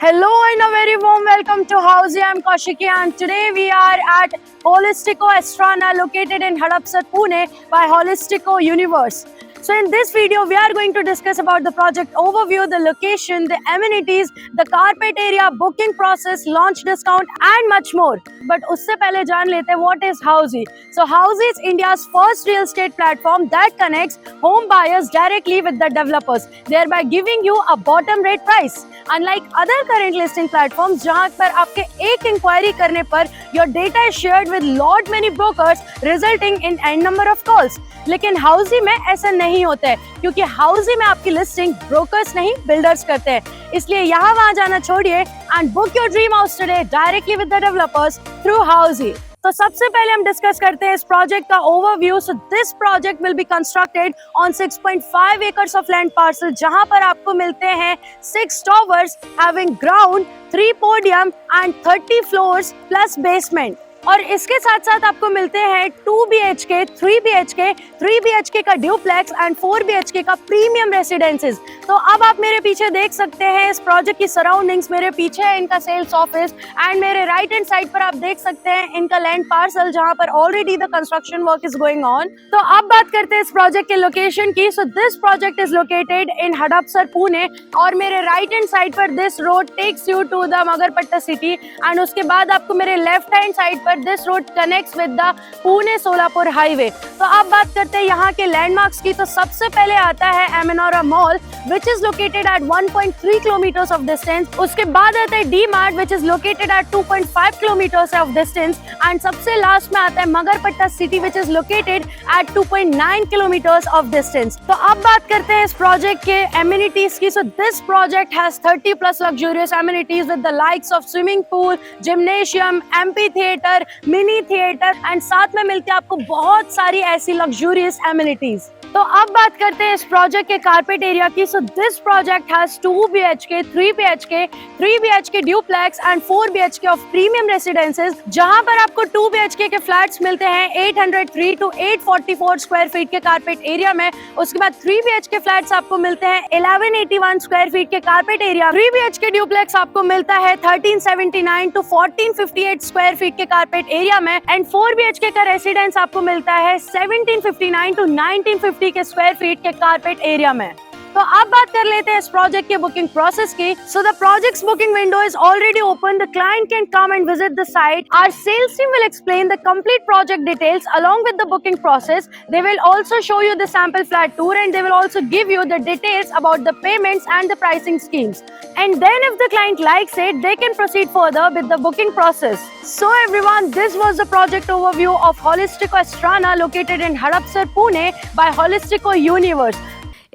Hello and a very warm welcome to Housey. I'm Kaushiki and today we are at Holistico Astrana located in Hadapsar, Pune by Holistico Universe. So in this video we are going to discuss about the project overview, the location, the amenities, the carpet area, booking process, launch discount and much more. But usse pehle jaan lete hain what is Housey. So Housey is India's first real estate platform that connects home buyers directly with the developers, thereby giving you a bottom rate price. Unlike other current listing platforms जहां पर आपके एक inquiry करने पर your data is shared with lot many brokers resulting in n number of calls. लेकिन हाउसी में ऐसा नहीं होता है क्योंकि हाउसी में आपकी लिस्टिंग ब्रोकर्स नहीं बिल्डर्स करते हैं. इसलिए यहाँ वहाँ जाना छोड़िए and book your dream house today directly with the developers through Housiey. तो सबसे पहले हम डिस्कस करते हैं इस प्रोजेक्ट का overview. So this project will be constructed on 6.5 acres of land parcel जहां पर आपको मिलते हैं 6 towers having ground, 3 podium and 30 floors plus basement. और इसके साथ साथ आपको मिलते हैं 2 BHK, 3 BHK, 3 BHK का ड्यूप्लेक्स एंड 4 BHK का प्रीमियम रेसिडेंसेस. तो अब आप मेरे पीछे देख सकते हैं इस प्रोजेक्ट की सराउंडिंग्स. मेरे पीछे है इनका सेल्स ऑफिस एंड मेरे राइट हैंड साइड पर आप देख सकते हैं इनका लैंड पार्सल जहां पर already the construction work is going on. तो अब बात करते हैं इस प्रोजेक्ट के लोकेशन की. So this project is located in Hadapsar, Pune. और मेरे राइट हैंड साइड पर this road takes you to the Magarpatta city and उसके बाद आपको मेरे लेफ्ट हैंड साइड पर this road connects with the Pune Solapur highway. तो अब बात करते हैं यहाँ के लैंडमार्क्स की. तो सबसे पहले आता है एमेनोरा mall which is located at 1.3 kilometers of distance. उसके बाद आता है D mart which is located at 2.5 kilometers of distance. and सबसे लास्ट में आता है Magarpatta city which is located at 2.9 kilometers of distance. तो अब बात करते हैं इस प्रोजेक्ट के amenities की. So this project has 30 plus luxurious amenities with the likes of swimming pool, gymnasium, amphitheater, mini theatre and साथ में मिलती है आपको बहुत सारी ऐसी लग्जूरियस एमिनिटीज. तो अब बात करते हैं इस प्रोजेक्ट के कारपेट एरिया की. So this project has 2 BHK, 3 BHK, 3 BHK duplex and 4 BHK of premium residences जहां पर आपको 2 BHK के फ्लैट्स मिलते हैं 803 to 844 स्क्वायर फीट के कारपेट एरिया में. उसके बाद 3 BHK फ्लैट्स आपको मिलते हैं 1181 स्क्वायर फीट के कारपेट एरिया. 3 BHK ड्यूप्लेक्स आपको मिलता है 1379 to 1458 स्क्वायर फीट के कारपेट एरिया में एंड 4 BHK का रेसिडेंस आपको मिलता है 1759 to 1950 के स्क्वायर फीट के कारपेट एरिया में. तो अब बात कर लेते हैं इस प्रोजेक्ट के बुकिंग प्रोसेस की. So the project's booking window is already open. The client can come and visit the site. Our sales team will explain the complete project details along with the booking process. They will also show you the sample flat tour and they will also give you the details about the payments and the pricing schemes. And then if the client likes it, they can proceed further with the booking process. So everyone, this was the project overview of Holistico Astrana located in Hadapsar, Pune by Holistico Universe.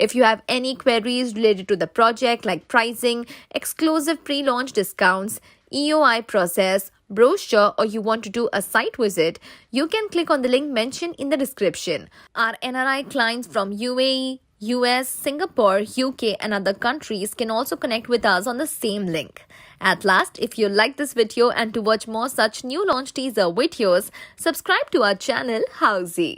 If you have any queries related to the project like pricing, exclusive pre-launch discounts, EOI process, brochure, or you want to do a site visit, you can click on the link mentioned in the description. Our NRI clients from UAE, US, Singapore, UK and other countries can also connect with us on the same link. At last, if you like this video and to watch more such new launch teaser videos, subscribe to our channel Housey.